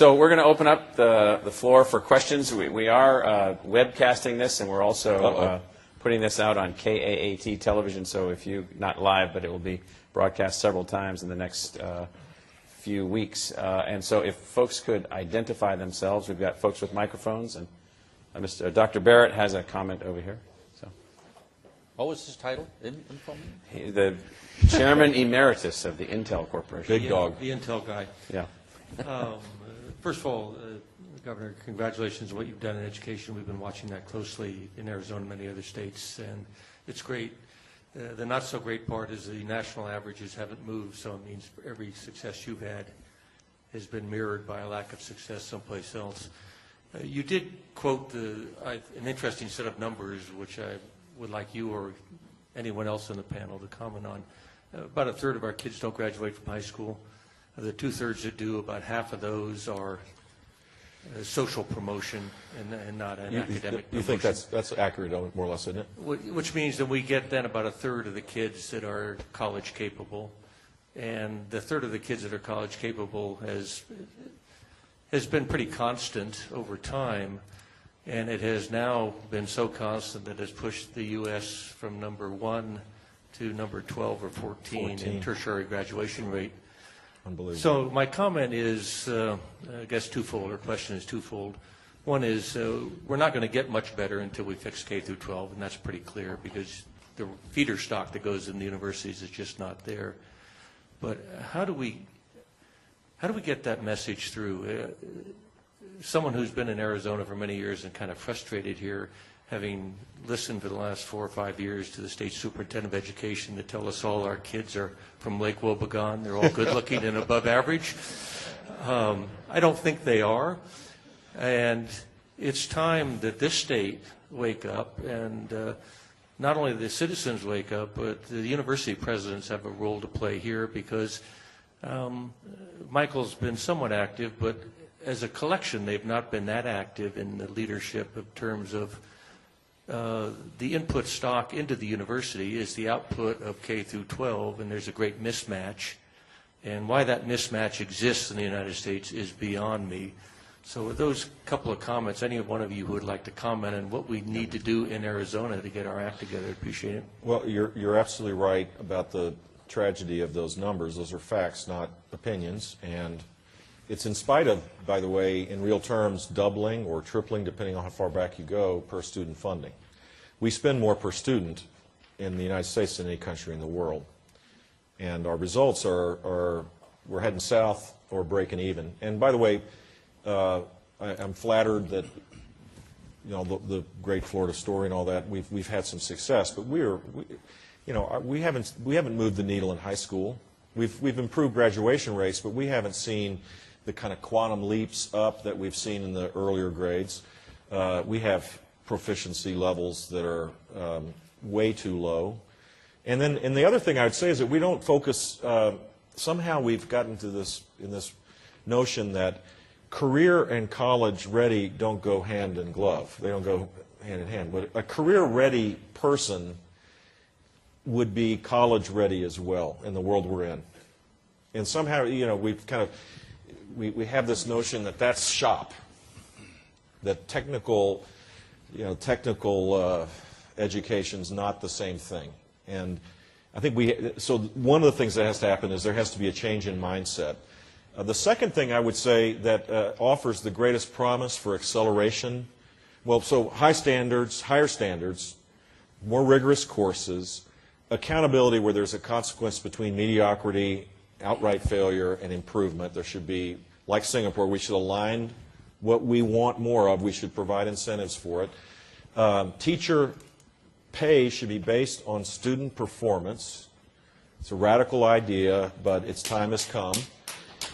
So we're going to open up the floor for questions. We are webcasting this, and we're also putting this out on KAAT television. So if you, not live, but it will be broadcast several times in the next few weeks. And so if folks could identify themselves, we've got folks with microphones, and Dr. Barrett has a comment over here. So, what was his title? The Chairman Emeritus of the Intel Corporation. Big dog. The Intel guy. Yeah. First of all, Governor, congratulations on what you've done in education. We've been watching that closely in Arizona and many other states, and it's great. The not-so-great part is the national averages haven't moved, so it means every success you've had has been mirrored by a lack of success someplace else. You did quote an interesting set of numbers, which I would like you or anyone else on the panel to comment on. About a third of our kids don't graduate from high school. The two-thirds that do, about half of those are social promotion and not an academic You think that's accurate, more or less, isn't it? Which means that we get then about a third of the kids that are college capable. And the third of the kids that are college capable has been pretty constant over time. And it has now been so constant that it has pushed the U.S. from number 1 to number 12 or 14 in tertiary graduation rate. Unbelievable. So my comment is, I guess twofold, or question is twofold. One is we're not going to get much better until we fix K through 12, and that's pretty clear because the feeder stock that goes in the universities is just not there. But how do we get that message through? Someone who's been in Arizona for many years and kind of frustrated here, having listened for the last 4 or 5 years to the state superintendent of education to tell us all our kids are from Lake Wobegon, they're all good looking and above average. I don't think they are. And it's time that this state wake up, and not only the citizens wake up, but the university presidents have a role to play here, because Michael's been somewhat active, but as a collection they've not been that active in the leadership in terms of the input stock into the university is the output of K through 12, and there's a great mismatch. And why that mismatch exists in the United States is beyond me. So with those couple of comments, any one of you who would like to comment on what we need to do in Arizona to get our act together, I'd appreciate it. Well, you're absolutely right about the tragedy of those numbers. Those are facts, not opinions. And it's in spite of, by the way, in real terms, doubling or tripling, depending on how far back you go, per student funding. We spend more per student in the United States than any country in the world. And our results are we're heading south or breaking even. And by the way, I'm flattered that, you know, the great Florida story and all that, we've had some success, but we haven't moved the needle in high school. We've improved graduation rates, but we haven't seen the kind of quantum leaps up that we've seen in the earlier grades. We have proficiency levels that are way too low. And the other thing I would say is that we don't focus, somehow we've gotten to this notion that career and college ready don't go hand in glove. They don't go hand in hand. But a career ready person would be college ready as well in the world we're in. And somehow, you know, we've kind of, we have this notion that that's shop, that technical education's not the same thing. And I think so one of the things that has to happen is there has to be a change in mindset. The second thing I would say that offers the greatest promise for acceleration, well, so higher standards, more rigorous courses, accountability where there's a consequence between mediocrity, outright failure, and improvement. There should be, like Singapore, we should align what we want more of. We should provide incentives for it. Teacher pay should be based on student performance. It's a radical idea, but its time has come.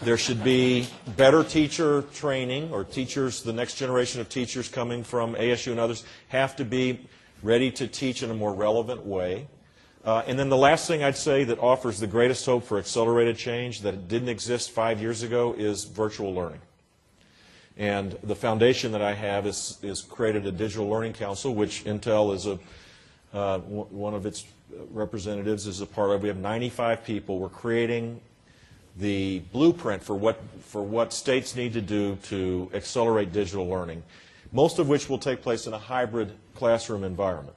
There should be better teacher training, or teachers, the next generation of teachers coming from ASU and others have to be ready to teach in a more relevant way. And then the last thing I'd say that offers the greatest hope for accelerated change that didn't exist 5 years ago is virtual learning. And the foundation that I have is created a digital learning council, which Intel is one of its representatives is a part of. We have 95 people. We're creating the blueprint for what states need to do to accelerate digital learning, most of which will take place in a hybrid classroom environment.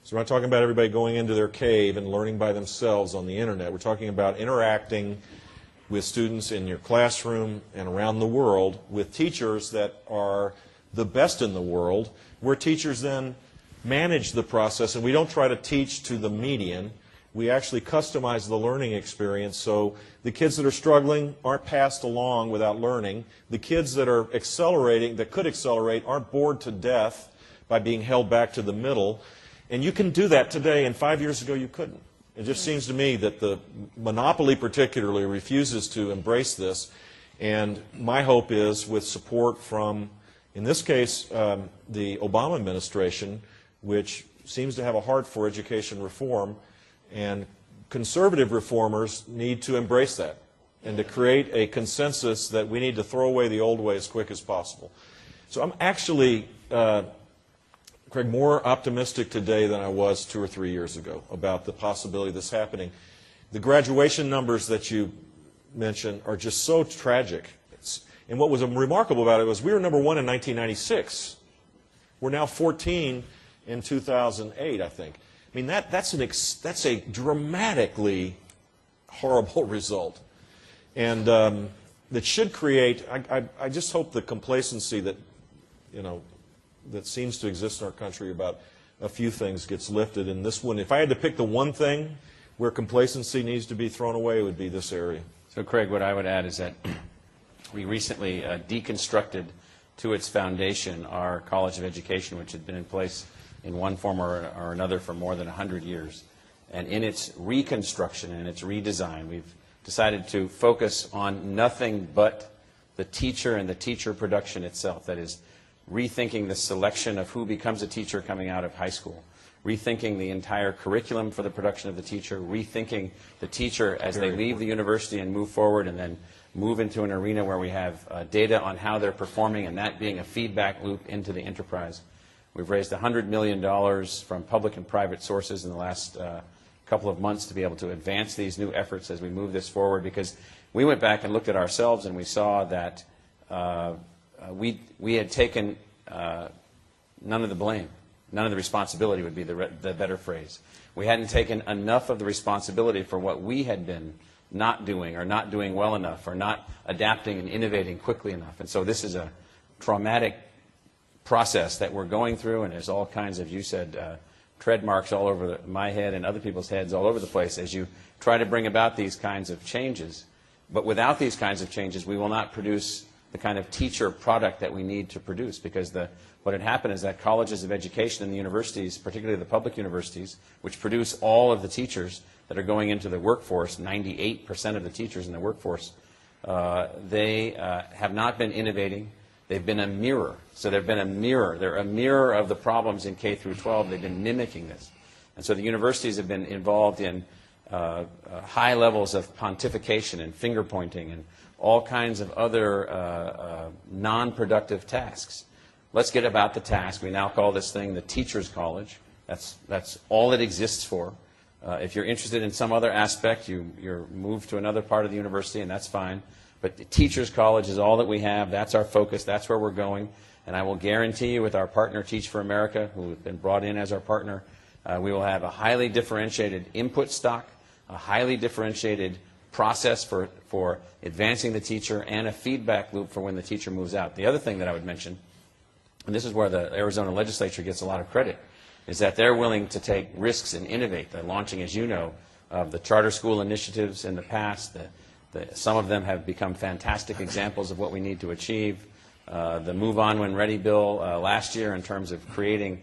So we're not talking about everybody going into their cave and learning by themselves on the internet. We're talking about interacting with students in your classroom and around the world with teachers that are the best in the world, where teachers then manage the process, and we don't try to teach to the median. We actually customize the learning experience so the kids that are struggling aren't passed along without learning. The kids that are accelerating, that could accelerate, aren't bored to death by being held back to the middle. And you can do that today, and 5 years ago you couldn't. It just seems to me that the monopoly particularly refuses to embrace this. And my hope is, with support from, in this case, the Obama administration, which seems to have a heart for education reform, and conservative reformers need to embrace that and to create a consensus that we need to throw away the old way as quick as possible. So I'm actually, Craig, more optimistic today than I was 2 or 3 years ago about the possibility of this happening. The graduation numbers that you mentioned are just so tragic. And what was remarkable about it was we were number 1 in 1996. We're now 14 in 2008, I think. I mean, that's a dramatically horrible result. And that should create, I just hope the complacency that, that seems to exist in our country about a few things gets lifted. And this one, if I had to pick the one thing where complacency needs to be thrown away, it would be this area. So, Craig, what I would add is that we recently deconstructed to its foundation our College of Education, which had been in place in one form or another for more than 100 years. And in its reconstruction and its redesign, we've decided to focus on nothing but the teacher and the teacher production itself. That is, rethinking the selection of who becomes a teacher coming out of high school, rethinking the entire curriculum for the production of the teacher, rethinking the teacher as they leave the university and move forward, and then move into an arena where we have data on how they're performing, and that being a feedback loop into the enterprise. We've raised $100 million from public and private sources in the last couple of months to be able to advance these new efforts as we move this forward, because we went back and looked at ourselves and we saw that we had taken none of the blame. None of the responsibility would be the better phrase. We hadn't taken enough of the responsibility for what we had been not doing, or not doing well enough, or not adapting and innovating quickly enough. And so this is a traumatic process that we're going through, and there's all kinds of, you said, tread marks all over my head and other people's heads all over the place as you try to bring about these kinds of changes. But without these kinds of changes, we will not produce the kind of teacher product that we need to produce, because what had happened is that colleges of education and the universities, particularly the public universities, which produce all of the teachers that are going into the workforce, 98% of the teachers in the workforce, they have not been innovating. They've been a mirror. So they've been a mirror. They're a mirror of the problems in K through 12. They've been mimicking this. And so the universities have been involved in high levels of pontification and finger pointing and all kinds of other non-productive tasks. Let's get about the task. We now call this thing the Teacher's College. That's all it exists for. If you're interested in some other aspect, you're moved to another part of the university, and that's fine. But the Teacher's College is all that we have. That's our focus. That's where we're going. And I will guarantee you, with our partner Teach for America, who have been brought in as our partner, we will have a highly differentiated input stock, a highly differentiated process for advancing the teacher, and a feedback loop for when the teacher moves out. The other thing that I would mention, and this is where the Arizona legislature gets a lot of credit, is that they're willing to take risks and innovate. They're launching, as you know, of the charter school initiatives in the past. Some of them have become fantastic examples of what we need to achieve. The Move On When Ready bill last year, in terms of creating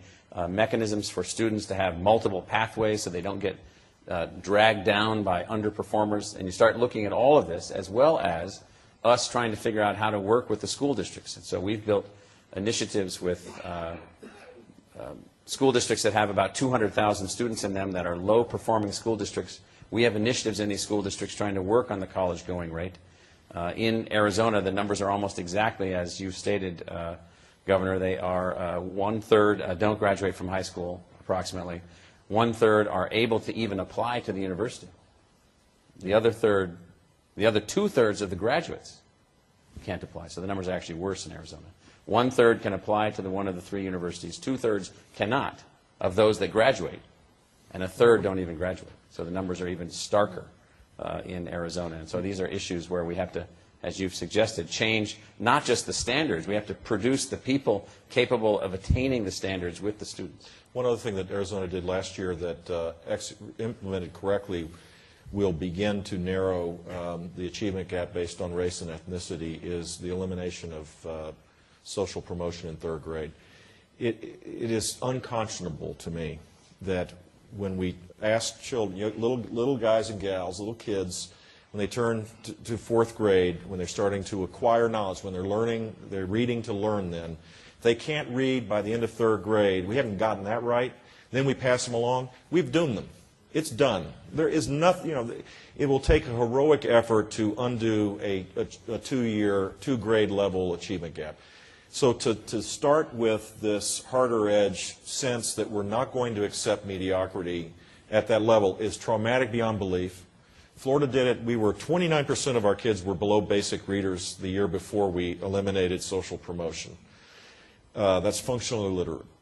mechanisms for students to have multiple pathways so they don't get dragged down by underperformers. And you start looking at all of this, as well as us trying to figure out how to work with the school districts. And so we've built initiatives with school districts that have about 200,000 students in them that are low-performing school districts. We have initiatives in these school districts trying to work on the college going rate. In Arizona, the numbers are almost exactly as you stated, Governor. They are one-third don't graduate from high school, approximately. One-third are able to even apply to the university. The other third The other 2/3 of the graduates can't apply. So the numbers are actually worse in Arizona. 1/3 can apply to one of the 3 universities. 2/3 cannot of those that graduate. And 1/3 don't even graduate. So the numbers are even starker in Arizona. And so these are issues where we have to, as you've suggested, change not just the standards. We have to produce the people capable of attaining the standards with the students. One other thing that Arizona did last year that implemented correctly will begin to narrow the achievement gap based on race and ethnicity is the elimination of social promotion in 3rd grade. It is unconscionable to me that when we ask children, little guys and gals, little kids, when they turn to 4th grade, when they're starting to acquire knowledge, when they're reading to learn then, they can't read by the end of 3rd grade. We haven't gotten that right. Then we pass them along. We've doomed them. It's done. There is nothing, it will take a heroic effort to undo a 2-grade level achievement gap. So to start with this harder edge sense that we're not going to accept mediocrity at that level is traumatic beyond belief. Florida did it. We were 29% of our kids were below basic readers the year before we eliminated social promotion. That's functional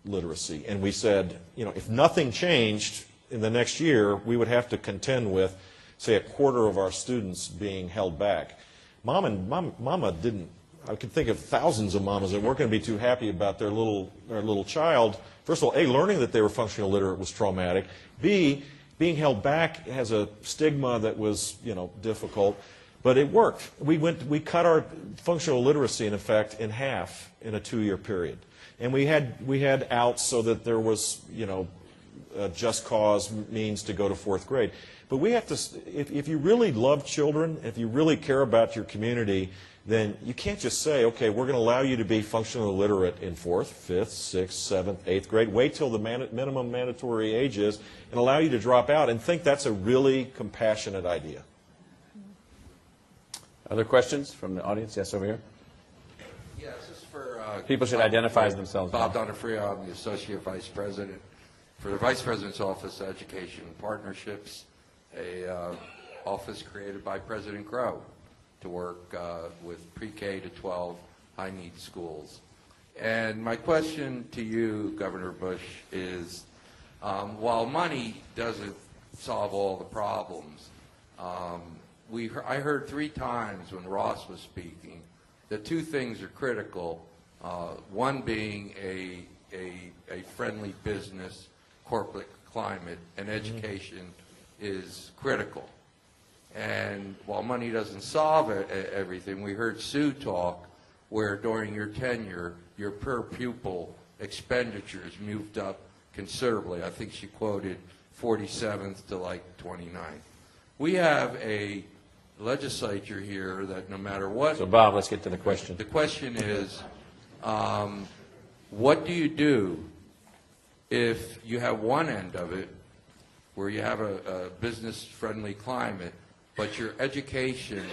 literacy. And we said, if nothing changed in the next year, we would have to contend with, say, 1/4 of our students being held back. Mama didn't. I can think of thousands of mamas that weren't going to be too happy about their little child.St of all, A, learning that they were functional illiterate was traumatic. B, being held back has a stigma that was, difficult. But it worked. We cut our functional literacy, in effect, in half in a 2-year period. And we had outs so that there was, a just cause means to go to 4th grade. But we have to, if you really love children, if you really care about your community, then you can't just say, okay, we're going to allow you to be functionally illiterate in 4th, 5th, 6th, 7th, 8th grade. Wait till the minimum mandatory age is and allow you to drop out and think that's a really compassionate idea. Other questions from the audience? Yes, over here. Yes, this is for... People should identify themselves. Bob Donofrio, I'm the Associate Vice President for the Vice President's Office of Education and Partnerships, a office created by President Crow to work with pre-K to 12 high-need schools. And my question to you, Governor Bush, is while money doesn't solve all the problems, I heard 3 times when Ross was speaking that 2 things are critical, one being a friendly business corporate climate, and education is critical. And while money doesn't solve everything, we heard Sue talk where during your tenure, your per pupil expenditures moved up considerably. I think she quoted 47th to like 29th. We have a legislature here that no matter what... So, Bob, let's get to the question. The question is, what do you do if you have one end of it where you have a business-friendly climate, but your education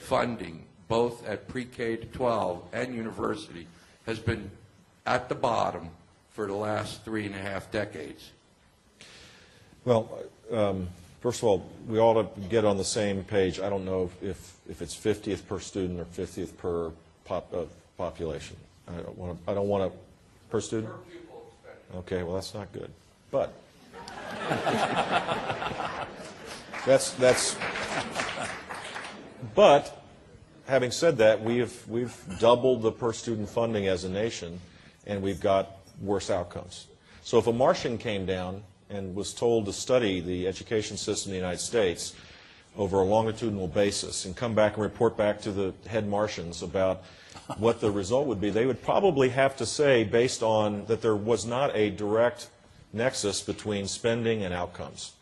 funding, both at pre-K to 12 and university, has been at the bottom for the last 3.5 decades? Well, first of all, we ought to get on the same page. I don't know if it's 50th per student or 50th per population. I don't want to per student. Per pupil expenditure. Okay, well that's not good, but But having said that, we've doubled the per student funding as a nation, and we've got worse outcomes. So if a Martian came down and was told to study the education system in the United States over a longitudinal basis and come back and report back to the head Martians about what the result would be, they would probably have to say, based on that there was not a direct nexus between spending and outcomes.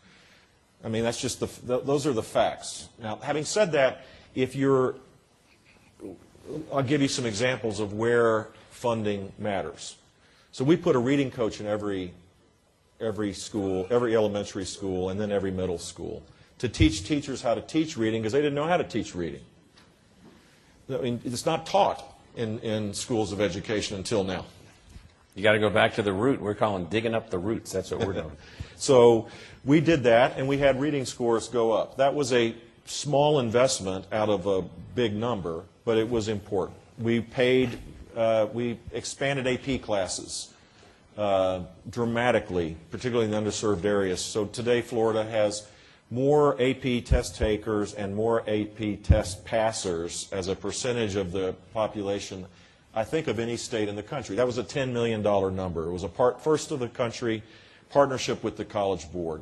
I mean, that's just those are the facts. Now, having said that, I'll give you some examples of where funding matters. So we put a reading coach in every school, every elementary school, and then every middle school to teach teachers how to teach reading because they didn't know how to teach reading. I mean, it's not taught in schools of education until now. You got to go back to the root. We're calling digging up the roots. That's what we're doing. So we did that, and we had reading scores go up. That was a small investment out of a big number, but it was important. We expanded AP classes dramatically, particularly in the underserved areas. So today Florida has more AP test takers and more AP test passers as a percentage of the population, I think, of any state in the country. That was a $10 million number. It was a first of the country partnership with the College Board.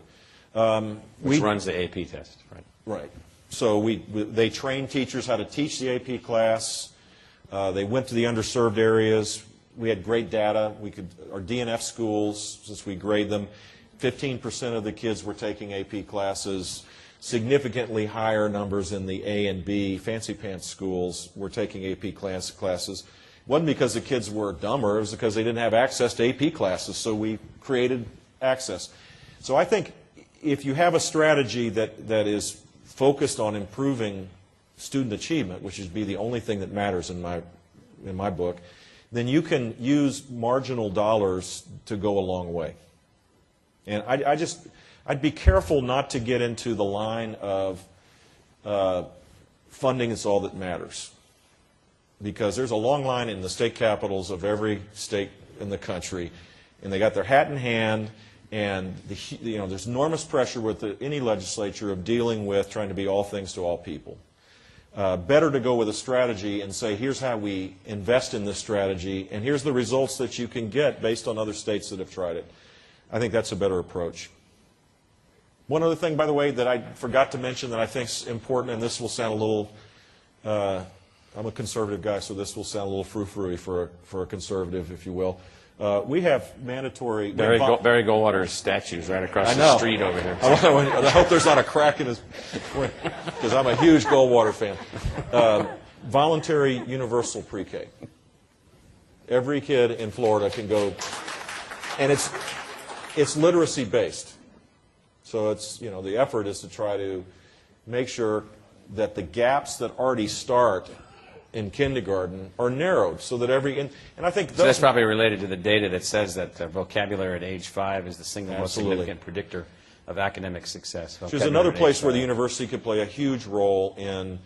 Which runs the AP test, right? Right. So they trained teachers how to teach the AP class. They went to the underserved areas. We had great data. Our DNF schools, since we grade them, 15% of the kids were taking AP classes. Significantly higher numbers in the A and B fancy pants schools were taking AP classes. It wasn't because the kids were dumber. It was because they didn't have access to AP classes, so we created access. So I think if you have a strategy that is focused on improving student achievement, which would be the only thing that matters in my book, then you can use marginal dollars to go a long way. And I'd be careful not to get into the line of funding is all that matters, because there's a long line in the state capitals of every state in the country, and they got their hat in hand, and there's enormous pressure with any legislature of dealing with trying to be all things to all people. Better to go with a strategy and say, here's how we invest in this strategy, and here's the results that you can get based on other states that have tried it. I think that's a better approach. One other thing, by the way, that I forgot to mention that I think is important, and this will sound a little, I'm a conservative guy, so this will sound a little frou-frou for a conservative, if you will. We have mandatory... Barry Goldwater's statues right across the street over here. I hope there's not a crack in his... because I'm a huge Goldwater fan. Voluntary universal pre-K. Every kid in Florida can go... And it's literacy based. So the effort is to try to make sure that the gaps that already start in kindergarten are narrowed so that and I think so that's probably related to the data that says that vocabulary at age 5 is the single most Absolutely. significant predictor of academic success. There's another place where the university could play a huge role in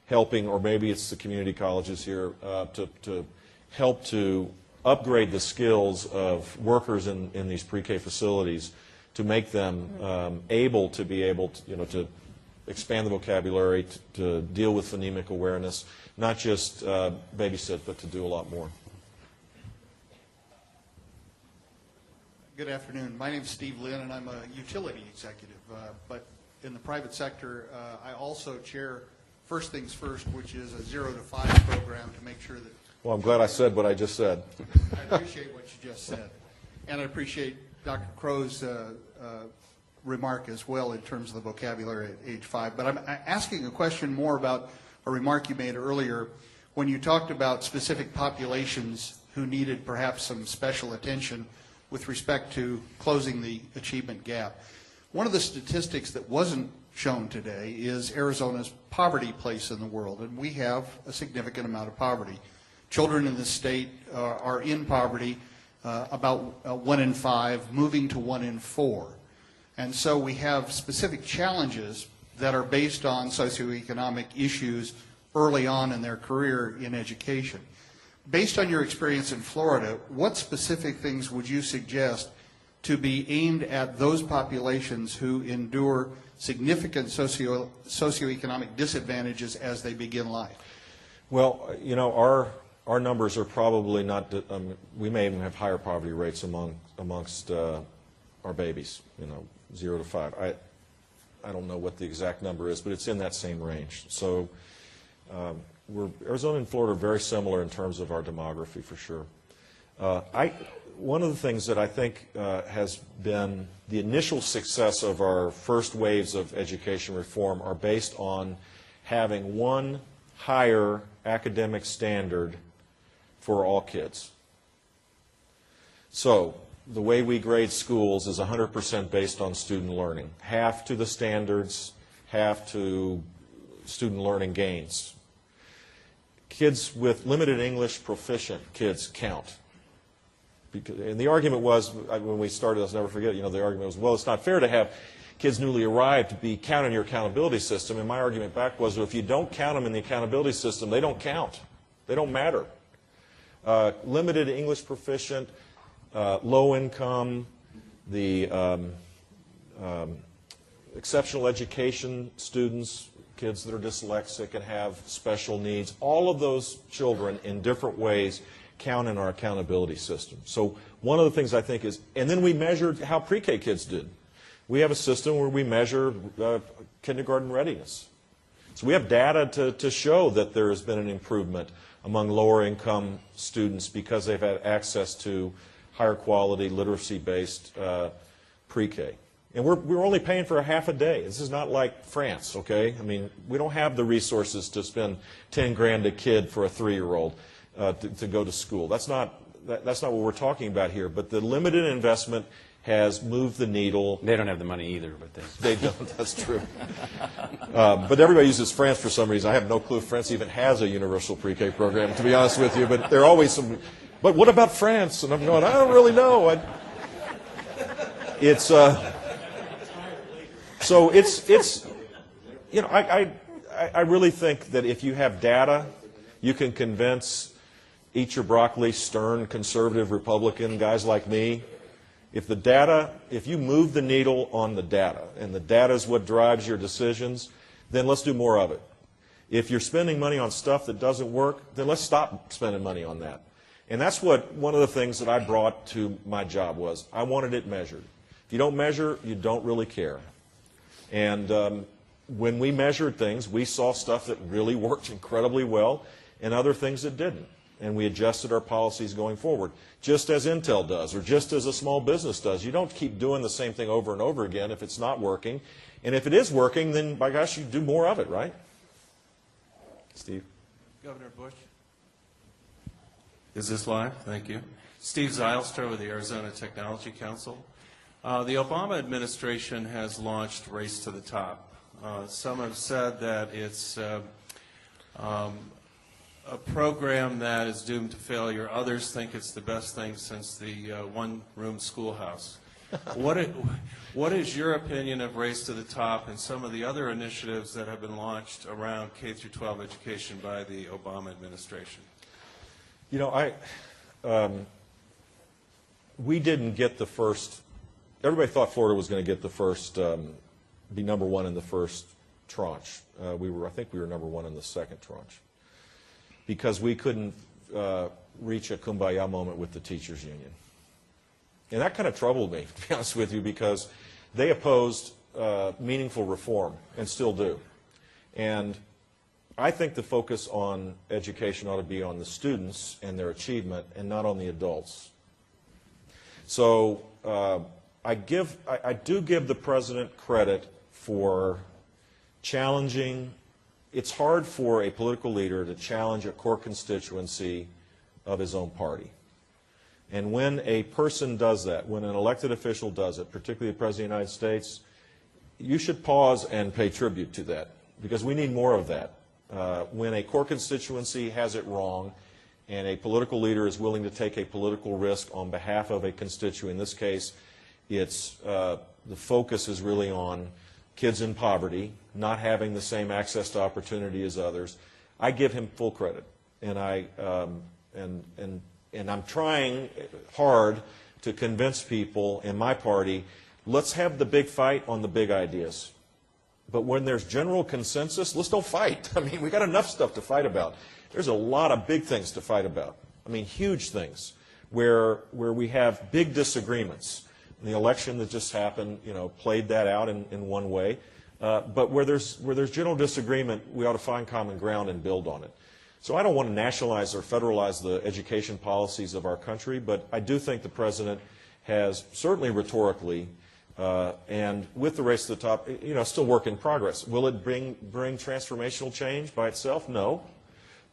helping, or maybe it's the community colleges here, to help to upgrade the skills of workers in these pre-K facilities to make them able to expand the vocabulary, to deal with phonemic awareness, not just babysit, but to do a lot more. Good afternoon. My name is Steve Lynn, and I'm a utility executive. But in the private sector, I also chair First Things First, which is a 0 to 5 program to make sure that... Well, I'm glad I said what I just said. I appreciate what you just said. And I appreciate Dr. Crow's remark as well in terms of the vocabulary at age 5. But I'm asking a question more about a remark you made earlier when you talked about specific populations who needed perhaps some special attention with respect to closing the achievement gap. One of the statistics that wasn't shown today is Arizona's poverty place in the world, and we have a significant amount of poverty. Children in the state are in poverty, about 1 in 5, moving to 1 in 4. And so we have specific challenges that are based on socioeconomic issues early on in their career in education. Based on your experience in Florida, what specific things would you suggest to be aimed at those populations who endure significant socioeconomic disadvantages as they begin life? Well, our numbers are probably not, we may even have higher poverty rates amongst our babies, 0 to 5. I don't know what the exact number is, but it's in that same range. So Arizona and Florida are very similar in terms of our demography, for sure. One of the things that I think has been the initial success of our first waves of education reform are based on having one higher academic standard for all kids. So the way we grade schools is 100% based on student learning. Half to the standards, half to student learning gains. Kids with limited English proficient kids count. And the argument was, when we started, I'll never forget, the argument was, well, it's not fair to have kids newly arrived to be counted in your accountability system. And my argument back was, well, if you don't count them in the accountability system, they don't count. They don't matter. Limited English proficient, low income, the exceptional education students, kids that are dyslexic and have special needs, all of those children in different ways count in our accountability system. So one of the things I think is, and then we measured how pre-K kids did. We have a system where we measure kindergarten readiness. So we have data to show that there has been an improvement among lower income students because they've had access to higher quality literacy-based pre-K. And we're only paying for a half a day. This is not like France, okay? I mean, we don't have the resources to spend 10 grand a kid for a 3-year-old to go to school. That's not what we're talking about here. But the limited investment has moved the needle. They don't have the money either, but they don't. That's true. But everybody uses France for some reason. I have no clue if France even has a universal pre-K program, to be honest with you. But there are always some. But what about France? And I'm going, I don't really know. So it's you know, I really think that if you have data, you can convince eat your broccoli, stern, conservative Republican guys like me. If you move the needle on the data, and the data is what drives your decisions, then let's do more of it. If you're spending money on stuff that doesn't work, then let's stop spending money on that. And that's what one of the things that I brought to my job was. I wanted it measured. If you don't measure, you don't really care. And when we measured things, we saw stuff that really worked incredibly well and other things that didn't. And we adjusted our policies going forward, just as Intel does, or just as a small business does. You don't keep doing the same thing over and over again if it's not working. And if it is working, then, by gosh, you do more of it, right? Steve? Governor Bush. Is this live? Thank you. Steve Zylstra with the Arizona Technology Council. The Obama administration has launched Race to the Top. Some have said that it's a program that is doomed to failure. Others think it's the best thing since the one-room schoolhouse. What is your opinion of Race to the Top and some of the other initiatives that have been launched around K-12 education by the Obama administration? You know, we didn't get the first. Everybody thought Florida was going to get the first, be number one in the first tranche. I think we were number one in the second tranche, because we couldn't reach a kumbaya moment with the teachers union. And that kind of troubled me, to be honest with you, because they opposed meaningful reform and still do. And I think the focus on education ought to be on the students and their achievement and not on the adults. So I do give the president credit for challenging. It's hard for a political leader to challenge a core constituency of his own party. And when a person does that, when an elected official does it, particularly the President of the United States, you should pause and pay tribute to that, because we need more of that. When a core constituency has it wrong and a political leader is willing to take a political risk on behalf of a constituent, in this case, it's the focus is really on kids in poverty, not having the same access to opportunity as others. I give him full credit, and I'm trying hard to convince people in my party, let's have the big fight on the big ideas. But when there's general consensus, let's don't fight. I mean, we got enough stuff to fight about. There's a lot of big things to fight about. I mean, huge things where we have big disagreements. The election that just happened, you know, played that out in one way. But where there's general disagreement, we ought to find common ground and build on it. So I don't want to nationalize or federalize the education policies of our country, but I do think the president has certainly rhetorically and with the Race to the Top, you know, still work in progress. Will it bring transformational change by itself? No.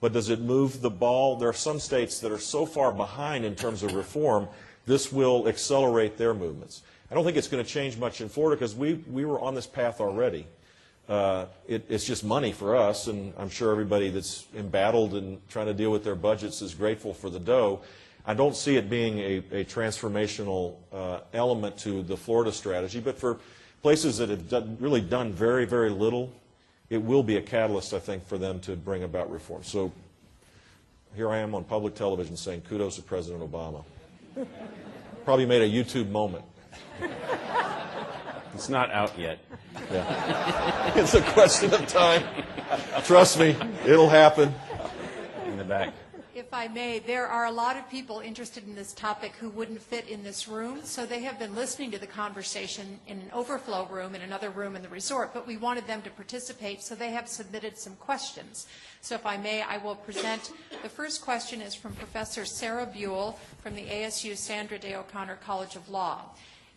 But does it move the ball? There are some states that are so far behind in terms of reform, this will accelerate their movements. I don't think it's going to change much in Florida because we were on this path already. It's just money for us, and I'm sure everybody that's embattled and trying to deal with their budgets is grateful for the dough. I don't see it being a transformational element to the Florida strategy, but for places that have really done very, very little, it will be a catalyst, I think, for them to bring about reform. So here I am on public television saying kudos to President Obama. Probably made a YouTube moment. It's not out yet. Yeah. It's a question of time. Trust me, it'll happen. In the back. If I may, there are a lot of people interested in this topic who wouldn't fit in this room, so they have been listening to the conversation in an overflow room, in another room in the resort, but we wanted them to participate, so they have submitted some questions. So if I may, I will present. The first question is from Professor Sarah Buell from the ASU Sandra Day O'Connor College of Law.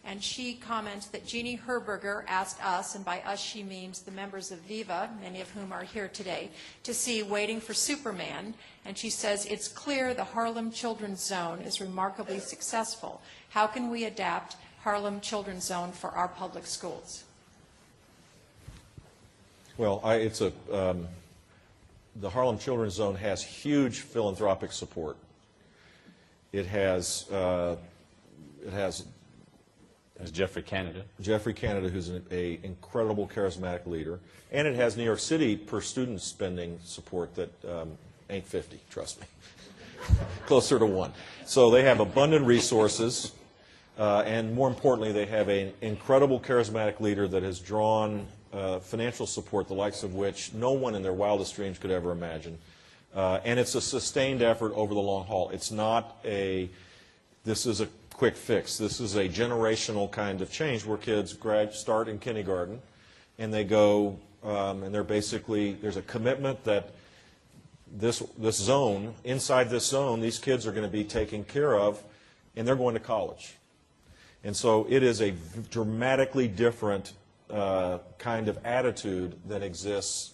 And she comments that Jeannie Herberger asked us, and by us she means the members of Viva, many of whom are here today, to see Waiting for Superman. And she says, it's clear the Harlem Children's Zone is remarkably successful. How can we adapt Harlem Children's Zone for our public schools? Well, the Harlem Children's Zone has huge philanthropic support. It has There's Jeffrey Canada. Jeffrey Canada, who's an incredible charismatic leader. And it has New York City per student spending support that ain't 50, trust me. Closer to 1. So they have abundant resources, and more importantly, they have an incredible charismatic leader that has drawn financial support, the likes of which no one in their wildest dreams could ever imagine. And it's a sustained effort over the long haul. It's not this is a quick fix. This is a generational kind of change where kids start in kindergarten and they go and there's a commitment that this zone, inside this zone, these kids are going to be taken care of and they're going to college. And so it is a dramatically different kind of attitude that exists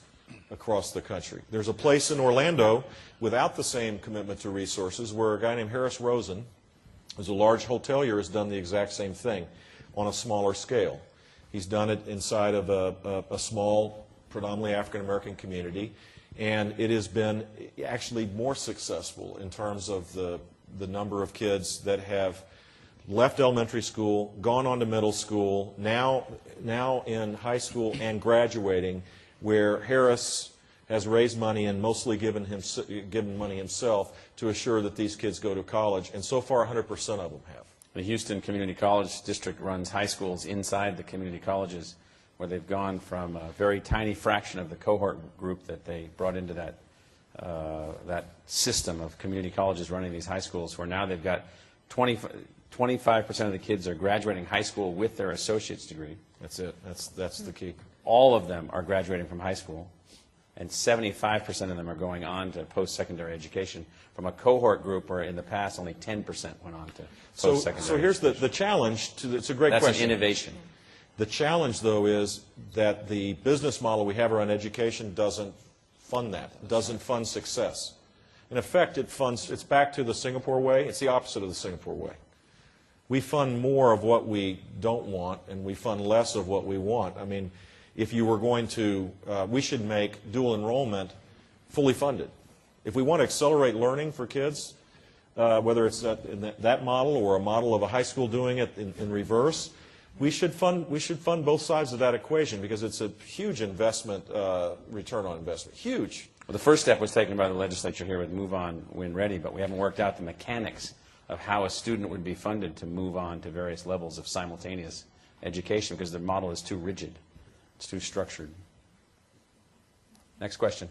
across the country. There's a place in Orlando without the same commitment to resources where a guy named Harris Rosen, who's a large hotelier, has done the exact same thing on a smaller scale. He's done it inside of a small, predominantly African-American community, and it has been actually more successful in terms of the number of kids that have left elementary school, gone on to middle school, now in high school and graduating, where Harris has raised money and mostly given money himself to assure that these kids go to college, and so far 100% of them have. The Houston Community College District runs high schools inside the community colleges where they've gone from a very tiny fraction of the cohort group that they brought into that system of community colleges running these high schools, where now they've got 25% of the kids are graduating high school with their associate's degree. That's it. That's the key. All of them are graduating from high school, and 75% of them are going on to post-secondary education from a cohort group where in the past only 10% went on to post-secondary So here's the challenge. It's a great question. That's an innovation. The challenge, though, is that the business model we have around education doesn't fund that, doesn't fund success. In effect, it's back to the Singapore way. It's the opposite of the Singapore way. We fund more of what we don't want, and we fund less of what we want. I mean, if you were going to, we should make dual enrollment fully funded. If we want to accelerate learning for kids, whether it's that model or a model of a high school doing it in reverse, we should fund both sides of that equation, because it's a huge investment, return on investment, huge. Well, the first step was taken by the legislature here with Move On, Win Ready, but we haven't worked out the mechanics of how a student would be funded to move on to various levels of simultaneous education, because the model is too rigid. It's too structured. Next question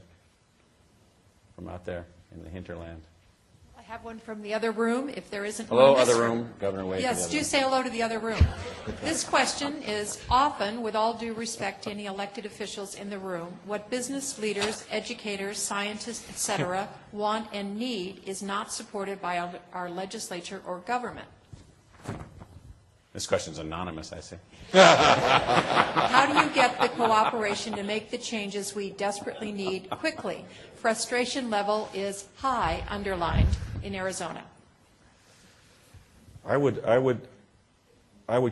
from out there in the hinterland. I have one from the other room, if there isn't one Hello, in this other room. Governor Wade. Yes, do say hello to the other room. This question is, often, with all due respect to any elected officials in the room, what business leaders, educators, scientists, etc., want and need is not supported by our legislature or government. This question's anonymous, I see. How do you get the cooperation to make the changes we desperately need quickly? Frustration level is high, underlined, in Arizona. I would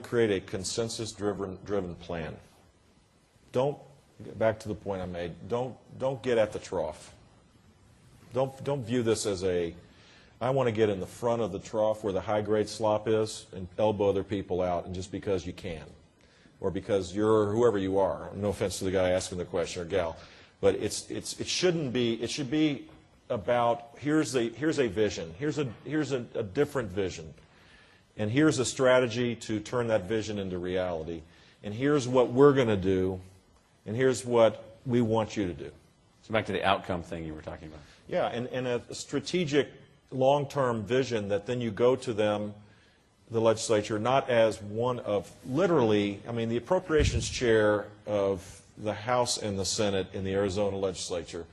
create a consensus-driven plan. Don't, back to the point I made, don't get at the trough. Don't view this as I want to get in the front of the trough where the high-grade slop is and elbow other people out, and just because you can. or because you're whoever you are. No offense to the guy asking the question or gal, but it shouldn't be. It should be about here's a vision, here's a different vision, and here's a strategy to turn that vision into reality, and here's what we're going to do, and here's what we want you to do. So back to the outcome thing you were talking about. Yeah, and a strategic long-term vision that then you go to them, the legislature, not as one of literally, I mean, the appropriations chair of the House and the Senate in the Arizona legislature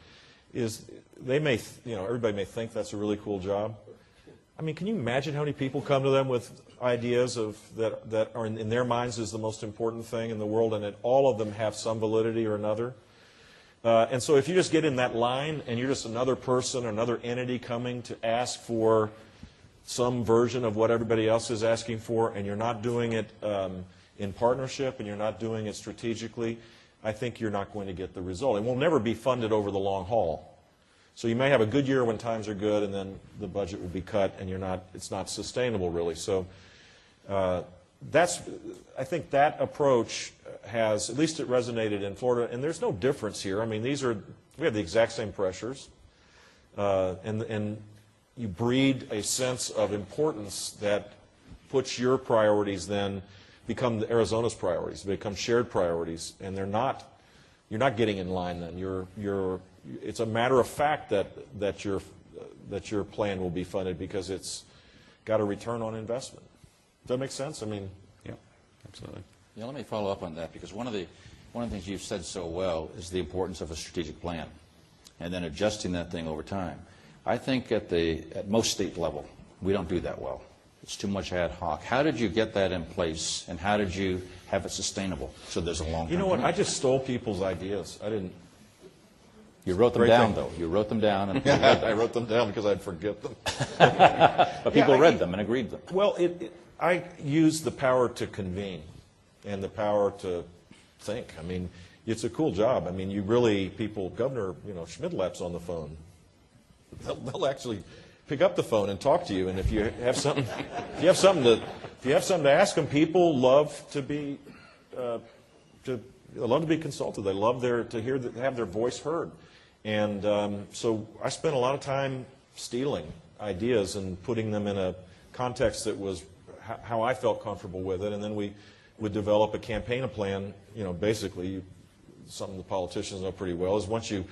is, everybody may think that's a really cool job. I mean, can you imagine how many people come to them with ideas that are in their minds is the most important thing in the world, and that all of them have some validity or another? And so if you just get in that line and you're just another person or another entity coming to ask for some version of what everybody else is asking for, and you're not doing it in partnership and you're not doing it strategically, I think you're not going to get the result. It will never be funded over the long haul. So you may have a good year when times are good, and then the budget will be cut, and it's not sustainable really. So I think that approach has, at least it resonated in Florida, and there's no difference here. I mean, we have the exact same pressures, and you breed a sense of importance that puts your priorities then become Arizona's priorities, become shared priorities, and you're not getting in line then. It's a matter of fact that your plan will be funded because it's got a return on investment. Does that make sense? I mean, yeah, absolutely. Yeah, let me follow up on that, because one of the things you've said so well is the importance of a strategic plan and then adjusting that thing over time. I think at most state level, we don't do that well. It's too much ad hoc. How did you get that in place, and how did you have it sustainable so there's a long-term? You know what? I just stole people's ideas. I didn't. You wrote them down, though. You wrote them down. And I wrote them down because I'd forget them. But people read them and agreed with them. Well, I used the power to convene and the power to think. I mean, it's a cool job. I mean, Governor Schmidlap's on the phone. They'll actually pick up the phone and talk to you. And if you have something to ask them, people love to be consulted. They love to have their voice heard. And so I spent a lot of time stealing ideas and putting them in a context that was how I felt comfortable with it. And then we would develop a campaign plan. Basically, something the politicians know pretty well is once you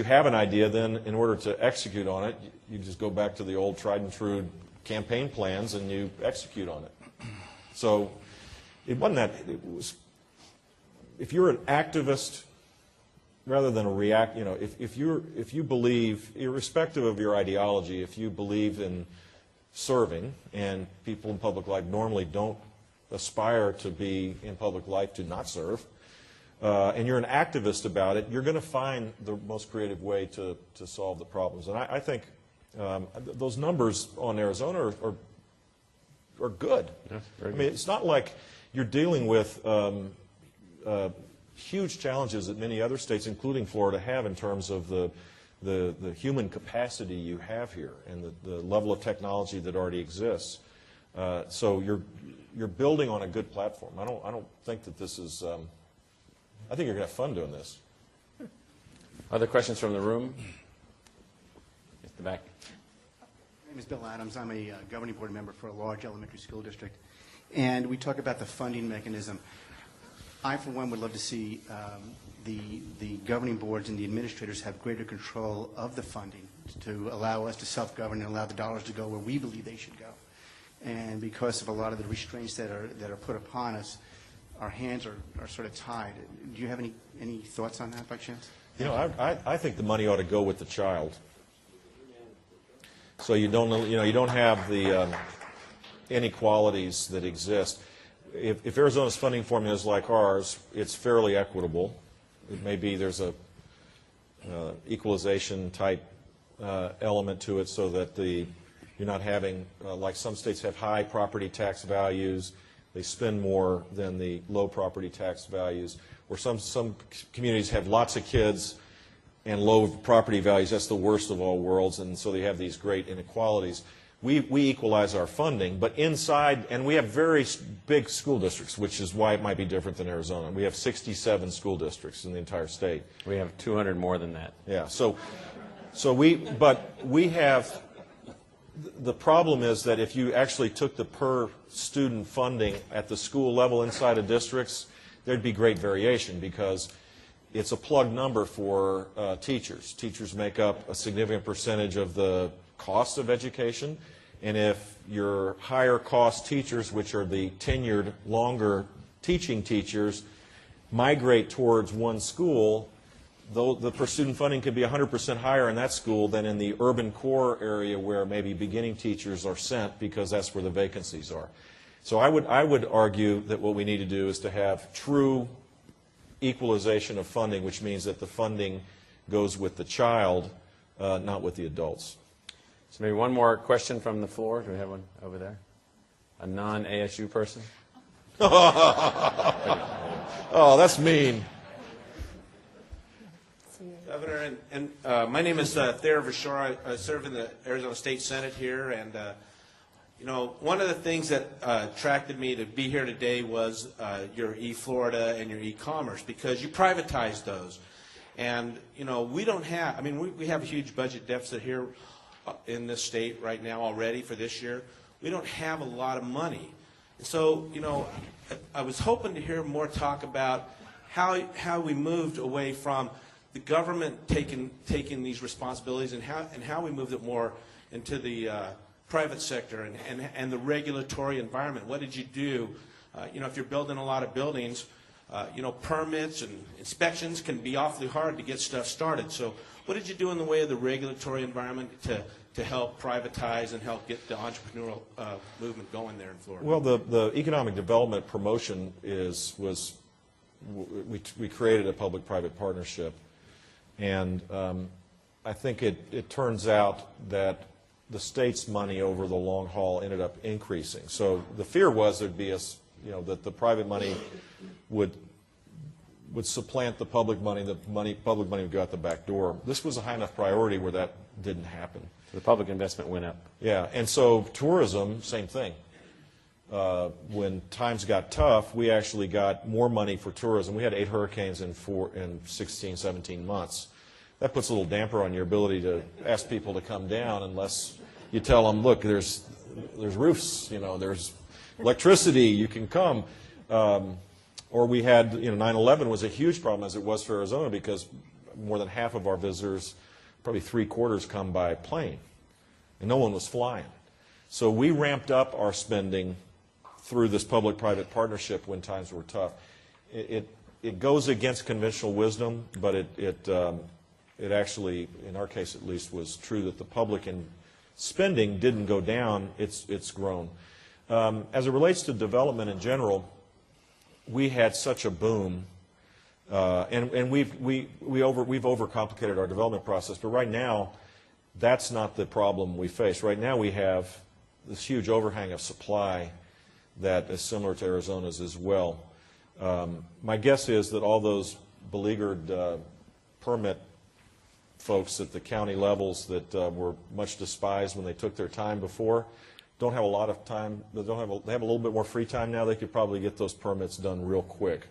have an idea, then in order to execute on it, you just go back to the old tried and true campaign plans and you execute on it. So it wasn't that. It was, if you're an activist rather than a react, if you believe, irrespective of your ideology, if you believe in serving, and people in public life normally don't aspire to be in public life to not serve, and you're an activist about it, you're going to find the most creative way to solve the problems. And I think those numbers on Arizona are good. Yeah, very good. I mean, it's not like you're dealing with huge challenges that many other states, including Florida, have in terms of the human capacity you have here and the level of technology that already exists. So you're building on a good platform. I don't think that this is. I think you're going to have fun doing this. Other questions from the room? At the back. My name is Bill Adams. I'm a governing board member for a large elementary school district. And we talk about the funding mechanism. I, for one, would love to see the governing boards and the administrators have greater control of the funding to allow us to self-govern and allow the dollars to go where we believe they should go. And because of a lot of the restraints that are put upon us, our hands are sort of tied. Do you have any thoughts on that by chance? I think the money ought to go with the child. So you don't have the inequalities that exist. If Arizona's funding formula is like ours, it's fairly equitable. It may be there's a equalization type element to it, so that you're not having like some states have high property tax values. They spend more than the low property tax values. Or some communities have lots of kids and low property values. That's the worst of all worlds, and so they have these great inequalities. we equalize our funding, but inside, and we have very big school districts, which is why it might be different than Arizona. We have 67 school districts in the entire state. We have 200 more than that. Yeah, but we have, the problem is that if you actually took the per student funding at the school level inside of districts, there'd be great variation because it's a plug number for teachers. Teachers make up a significant percentage of the cost of education, and if your higher cost teachers, which are the tenured, longer teaching teachers, migrate towards one school, though the per student funding could be 100% higher in that school than in the urban core area where maybe beginning teachers are sent because that's where the vacancies are. So I would argue that what we need to do is to have true equalization of funding, which means that the funding goes with the child, not with the adults. So maybe one more question from the floor. Do we have one over there? A non-ASU person? Oh, that's mean. Governor, my name is Thayer Vashar. I serve in the Arizona State Senate here, and you know, one of the things that attracted me to be here today was your e-Florida and your e-commerce, because you privatized those. And, you know, we don't have, I mean, we have a huge budget deficit here in this state right now already for this year. We don't have a lot of money. So, you know, I was hoping to hear more talk about how we moved away from the government taking these responsibilities and how we moved it more into the private sector and the regulatory environment. What did you do? You know, if you're building a lot of buildings, you know, permits and inspections can be awfully hard to get stuff started. So what did you do in the way of the regulatory environment to help privatize and help get the entrepreneurial movement going there in Florida? Well, the economic development promotion we created a public-private partnership, and I think it turns out that the state's money over the long haul ended up increasing. So the fear was there'd be that the private money would supplant the public money. Public money would go out the back door. This was a high enough priority where that didn't happen. The public investment went up. Yeah, and so tourism, same thing. When times got tough, we actually got more money for tourism. We had 8 hurricanes in 16, 17 months. That puts a little damper on your ability to ask people to come down unless you tell them, look, there's roofs, you know, there's electricity, you can come. Or we had, 9/11 was a huge problem, as it was for Arizona, because more than half of our visitors, probably 3/4, come by plane, and no one was flying. So we ramped up our spending through this public-private partnership when times were tough. It goes against conventional wisdom, but it actually, in our case at least, was true that the public spending didn't go down, it's grown. As it relates to development in general, we had such a boom, and we've overcomplicated our development process, but right now, that's not the problem we face. Right now we have this huge overhang of supply that is similar to Arizona's as well. My guess is that all those beleaguered permit folks at the county levels that were much despised when they took their time before don't have a lot of time. They have a little bit more free time now. They could probably get those permits done real quick.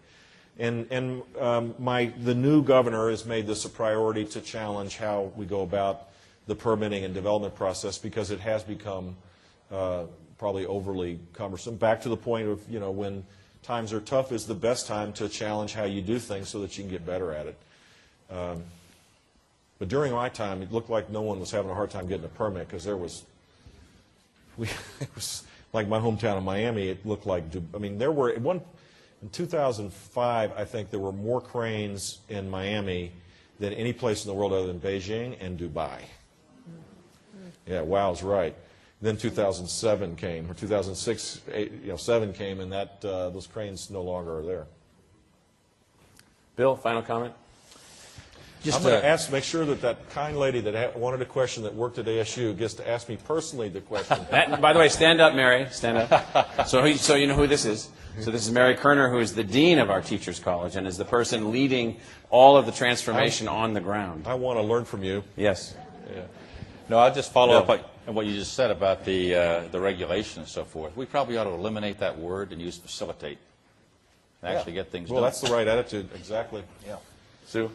And the new governor has made this a priority to challenge how we go about the permitting and development process, because it has become probably overly cumbersome. Back to the point of, when times are tough is the best time to challenge how you do things so that you can get better at it. But during my time, it looked like no one was having a hard time getting a permit, because it was like my hometown of Miami. It looked like, there were, in 2005, I think there were more cranes in Miami than any place in the world other than Beijing and Dubai. Yeah, wow's right. Then 2007 came, or 2006, 7 came, and those cranes no longer are there. Bill, final comment? I'm going to make sure that kind lady that wanted a question that worked at ASU gets to ask me personally the question. By the way, stand up, Mary. Stand up. So you know who this is. So this is Mary Kerner, who is the dean of our Teachers College and is the person leading all of the transformation on the ground. I want to learn from you. Yes. Yeah. No, I'll just follow up And what you just said about the regulation and so forth, we probably ought to eliminate that word and use facilitate and actually get things Well, done. that's the right attitude, exactly. Yeah. Sue?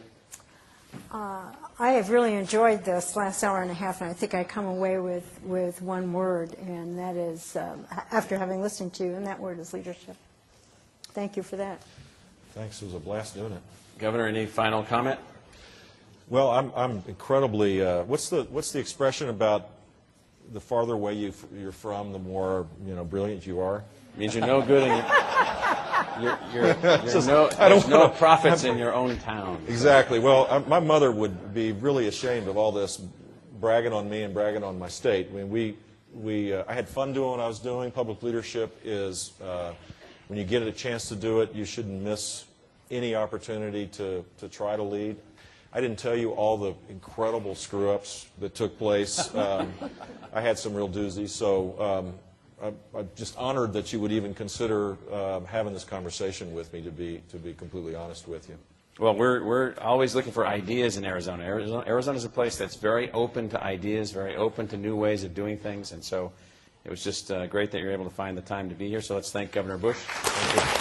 I have really enjoyed this last hour and a half, and I think I come away with one word, and that is, after having listened to you, and that word is leadership. Thank you for that. Thanks, it was a blast doing it. Governor, any final comment? Well, I'm incredibly, what's the expression about the farther away you're from, the more, brilliant you are? Means you're no good and there's no profits in your own town. Exactly. Well, my mother would be really ashamed of all this bragging on me and bragging on my state. I mean, I had fun doing what I was doing. Public leadership is, when you get a chance to do it, you shouldn't miss any opportunity to try to lead. I didn't tell you all the incredible screw-ups that took place. I had some real doozies, so I'm just honored that you would even consider having this conversation with me, to be completely honest with you. Well, we're always looking for ideas in Arizona. Arizona is a place that's very open to ideas, very open to new ways of doing things, and so it was just great that you're able to find the time to be here. So let's thank Governor Bush. Thank you.